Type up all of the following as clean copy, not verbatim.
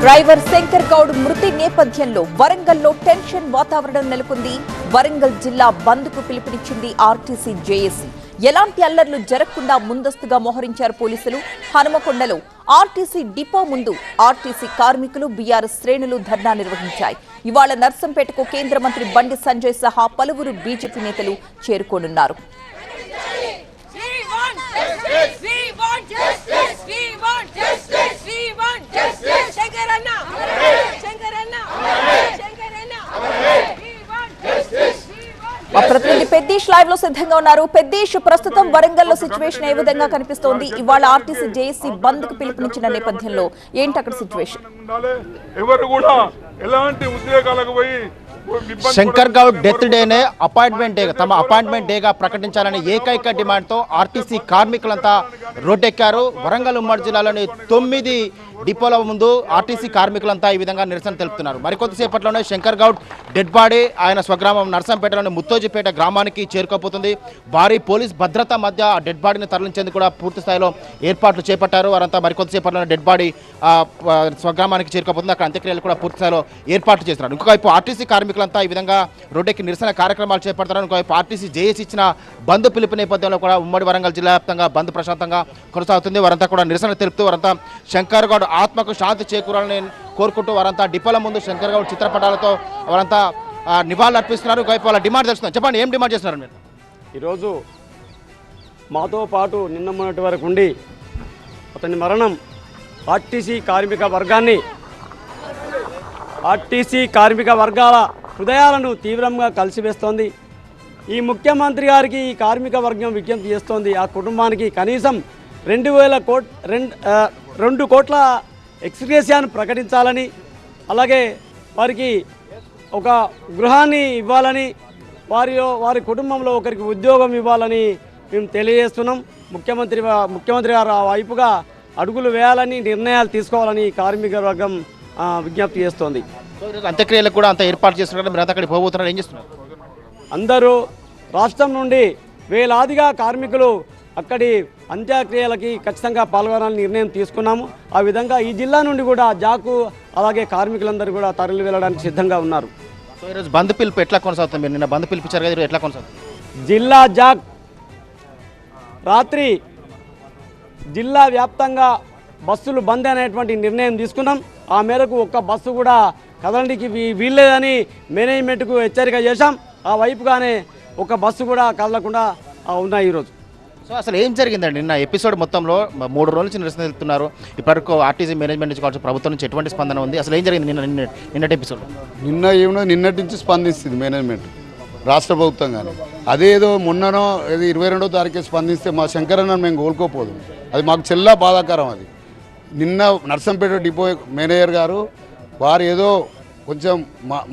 Driver Shankar Goud మృతి నేపథ్యంలో వరంగల్లో టెన్షన్ వాతావరణం నెలకొంది. వరంగల్ జిల్లా బంద్కు పిలుపునిచ్చింది ఆర్టీసీ జేఏసీ. ఎలాంటి అల్లర్లు జరగకుండా ముందస్తుగా మోహరించారు పోలీసులు. హనుమకొండలో ఆర్టీసీ డిపో ముందు ఆర్టీసీ కార్మికులు, బీఆర్ఎస్ శ్రేణులు ధర్నా నిర్వహించాయి. ఇవాళ నర్సంపేటకు కేంద్ర మంత్రి బండి సంజయ్ సహా పలువురు బీజేపీ నేతలు చేరుకోనున్నారు. మా ప్రతినిధి పెద్దీష్ లైవ్ లో సిద్ధంగా ఉన్నారు. పెద్దీష్, ప్రస్తుతం వరంగల్ లో సిచ్యువేషన్ ఏ విధంగా కనిపిస్తోంది? ఇవాళ ఆర్టీసీ జేఏసీ బంద్ కు పిలుపునిచ్చిన నేపథ్యంలో ఏంటి అక్కడ సిచ్యువేషన్? ఎవరు కూడా ఎలాంటి ఉద్యోగాలకు పోయి శంకర్ గౌడ్ డెత్ డేనే తమ అపాయింట్మెంట్ డేగా ప్రకటించాలని ఏకైక డిమాండ్తో ఆర్టీసీ కార్మికులంతా రోడ్డెక్కారు. వరంగల్ ఉమ్మడి జిల్లాలోని 9 డిపోల ముందు ఆర్టీసీ కార్మికులంతా ఈ విధంగా నిరసన తెలుపుతున్నారు. మరికొద్దిసేపట్లోనే శంకర్ గౌడ్ డెడ్ బాడీ ఆయన స్వగ్రామం నర్సంపేటలోని ముత్తోజిపేట గ్రామానికి చేరుకోబోతుంది. భారీ పోలీస్ భద్రత మధ్య ఆ డెడ్ బాడీని తరలించేందుకు కూడా పూర్తి స్థాయిలో ఏర్పాట్లు చేపట్టారు. వారంతా మరికొద్దిసేపట్లోనే డెడ్ బాడీ స్వగ్రామానికి చేరుకోబోతుంది. అక్కడ అంత్యక్రియలు కూడా పూర్తి స్థాయిలో ఏర్పాట్లు చేస్తున్నారు. ఇంకోవైపు ఆర్టీసీ కార్మికులంతా ఈ విధంగా రోడ్డెక్కి నిరసన కార్యక్రమాలు చేపడతారు. ఇంకోవైపు ఆర్టీసీ జేఏసీ ఇచ్చిన బంద్ పిలుపు నేపథ్యంలో కూడా ఉమ్మడి వరంగల్ జిల్లా వ్యాప్తంగా బంద్ ప్రశాంతంగా కొనసాగుతుంది. వారంతా కూడా నిరసన తెలుపుతూ వారంతా శంకర్ గౌడ్ ఆత్మకు శాంతి చేకూరాలని కోరుకుంటూ వారంతా డిపోల ముందు శంకర్ గౌడ్ చిత్రపటాలతో వారంతా నివాళులు అర్పిస్తున్నారు. ఇంకోవైపు వాళ్ళ డిమాండ్ తెలుస్తున్నారు. చెప్పండి, ఏం డిమాండ్ చేస్తున్నారు మీరు? ఈరోజు మాతో పాటు నిన్న మొన్నటి వరకు ఉండి అతని మరణం ఆర్టీసీ కార్మిక వర్గాల హృదయాలను తీవ్రంగా కలిసివేస్తోంది. ఈ ముఖ్యమంత్రి గారికి ఈ కార్మిక వర్గం విజ్ఞప్తి చేస్తోంది. ఆ కుటుంబానికి కనీసం 2 కోట్ల ఎక్స్గ్రేషియాను ప్రకటించాలని, అలాగే వారికి ఒక గృహాన్ని ఇవ్వాలని, వారి కుటుంబంలో ఒకరికి ఉద్యోగం ఇవ్వాలని మేము తెలియజేస్తున్నాం. ముఖ్యమంత్రి గారు ఆ వైపుగా అడుగులు వేయాలని, నిర్ణయాలు తీసుకోవాలని కార్మిక వర్గం విజ్ఞప్తి చేస్తోంది. అంత్యక్రియలకు కూడా అంత ఏర్పాటు చేస్తున్నారు. మీరు అక్కడికి పోబోతున్నారు, ఏం చేస్తున్నారు? అందరూ రాష్ట్రం నుండి వేలాదిగా కార్మికులు అక్కడి అంత్యక్రియలకి ఖచ్చితంగా పాల్గొనాలని నిర్ణయం తీసుకున్నాము. ఆ విధంగా ఈ జిల్లా నుండి కూడా జాకు అలాగే కార్మికులందరూ కూడా తరలి వెళ్ళడానికి సిద్ధంగా ఉన్నారు. సో ఈరోజు బంద్ పిలుపు ఎట్లా కొనసాగుతుంది? మీరు నిన్న బంద్ పిలిపించారు కదా, ఎట్లా కొనసాగుతుంది? జిల్లా జాక్ రాత్రి జిల్లా వ్యాప్తంగా బస్సులు బంద్ అనేటువంటి నిర్ణయం తీసుకున్నాం. ఆ మేరకు ఒక్క బస్సు కూడా కదలడానికి వీల్లేదని మేనేజ్మెంట్కు హెచ్చరిక చేశాం. ఆ వైపుగానే ఒక బస్సు కూడా కదలకుండా ఉన్నాయి ఈరోజు. సో అసలు ఏం జరిగిందండి నిన్న ఎపిసోడ్ మొత్తంలో? 3 రోజుల నుంచి నిరసన తెలుపుతున్నారు. ఇప్పటివరకు ఆర్టీసీ మేనేజ్మెంట్ నుంచి కావచ్చు, ప్రభుత్వం నుంచి ఎటువంటి స్పందన ఉంది? అసలు ఏం జరిగింది నిన్నటి ఎపిసోడ్? నిన్నటి నుంచి స్పందిస్తుంది మేనేజ్మెంట్, రాష్ట్ర ప్రభుత్వం. కానీ అదేదో మొన్ననో 22వ తారీఖు స్పందిస్తే మా శంకరన్న మేము కోలుకోపోదు. అది మాకు చాలా బాధాకరం. అది నిన్న నర్సంపేట డిపో మేనేజర్ గారు వారు ఏదో కొంచెం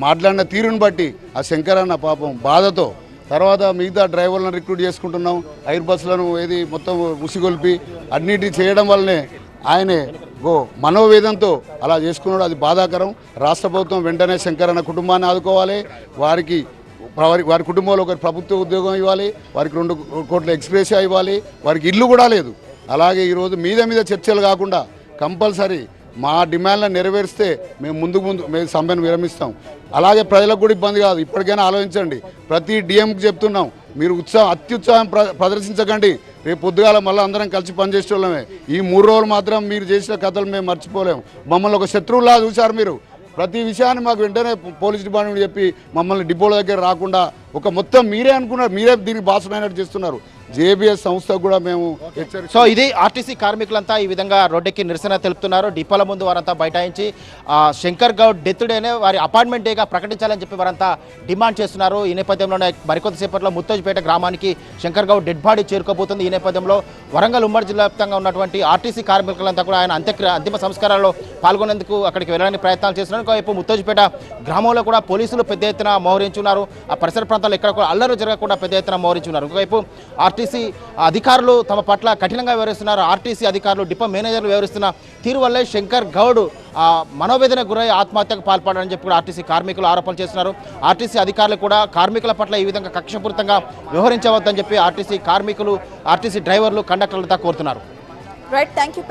మాట్లాడిన తీరుని బట్టి ఆ శంకరన్న పాపం బాధతో, తర్వాత మిగతా డ్రైవర్లను రిక్రూట్ చేసుకుంటున్నాం, ఎయిర్ బస్సులను మొత్తం ఉసిగొల్పి అన్నిటి చేయడం వల్లనే ఆయనే మనోవేదంతో అలా చేసుకున్నాడు. అది బాధాకరం. రాష్ట్ర ప్రభుత్వం వెంటనే శంకరన్న కుటుంబాన్ని ఆదుకోవాలి. వారి కుటుంబంలో ఒకరి ప్రభుత్వ ఉద్యోగం ఇవ్వాలి, వారికి 2 కోట్ల ఎక్స్గ్రేషియా ఇవ్వాలి. వారికి ఇల్లు కూడా లేదు. అలాగే ఈరోజు మీద చర్చలు కాకుండా కంపల్సరీ మా డిమాండ్లను నెరవేరిస్తే మేము సమ్మెను విరమిస్తాం. అలాగే ప్రజలకు కూడా ఇబ్బంది కాదు. ఇప్పటికైనా ఆలోచించండి. ప్రతి డిఎంకి చెప్తున్నాం, మీరు అత్యుత్సాహం ప్రదర్శించకండి. రేపు పొద్దుగాల మళ్ళీ అందరం కలిసి పనిచేసేవాళ్ళమే. ఈ 3 రోజులు మాత్రం మీరు చేసిన కథలు మేము మర్చిపోలేము. మమ్మల్ని ఒక శత్రువులా చూశారు మీరు. ప్రతి విషయాన్ని మాకు వెంటనే పోలీస్ డిపార్ట్మెంట్ చెప్పి మమ్మల్ని డిపోల దగ్గర రాకుండా మొత్తం మీరే అనుకున్నారు, మీరే దీనికి బాసునైనట్టు చేస్తున్నారు. జేబీఎస్ సంస్థకు కూడా మేము సో ఇది ఆర్టీసీ కార్మికులంతా ఈ విధంగా రోడ్డెక్కి నిరసన తెలుపుతున్నారు. డిపోల ముందు వారంతా బైఠాయించి శంకర్ గౌడ్ డెత్ డేనే వారి అపాయింట్మెంట్ డేగా ప్రకటించాలని చెప్పి వారంతా డిమాండ్ చేస్తున్నారు. ఈ నేపథ్యంలోనే మరికొద్దిసేపట్లో ముత్తోజిపేట గ్రామానికి శంకర్ గౌడ్ డెడ్ బాడీ చేరుకోబోతుంది. ఈ నేపథ్యంలో వరంగల్ ఉమ్మడి జిల్లా వ్యాప్తంగా ఉన్నటువంటి ఆర్టీసీ కార్మికులంతా కూడా ఆయన అంతిమ సంస్కారాల్లో పాల్గొనేందుకు అక్కడికి వెళ్ళడానికి ప్రయత్నాలు చేస్తున్నారు. ఇంకోవైపు ముత్తోజిపేట గ్రామంలో కూడా పోలీసులు పెద్ద ఎత్తున మోహరించున్నారు. ఆ పరిసర ప్రాంతాల్లో ఎక్కడ కూడా అల్లరు జరగకుండా పెద్ద ఎత్తున మోహరించున్నారు. ఇంకోవైపు ఆర్టీసీ అధికారులు తమ పట్ల కఠినంగా వ్యవహరిస్తున్నారు. ఆర్టీసీ అధికారులు, డిపో మేనేజర్లు వ్యవహరిస్తున్న తీరు వల్లే శంకర్ గౌడ్ మనోవేదన గురై ఆత్మహత్యకు పాల్పడారని చెప్పి కూడా ఆర్టీసీ కార్మికులు ఆరోపణలు చేస్తున్నారు. ఆర్టీసీ అధికారులు కూడా కార్మికుల పట్ల ఈ విధంగా కక్షపూరితంగా వ్యవహరించవద్దని చెప్పి ఆర్టీసీ కార్మికులు, ఆర్టీసీ డ్రైవర్లు, కండక్టర్లతో కోరుతున్నారు. Right, thank you.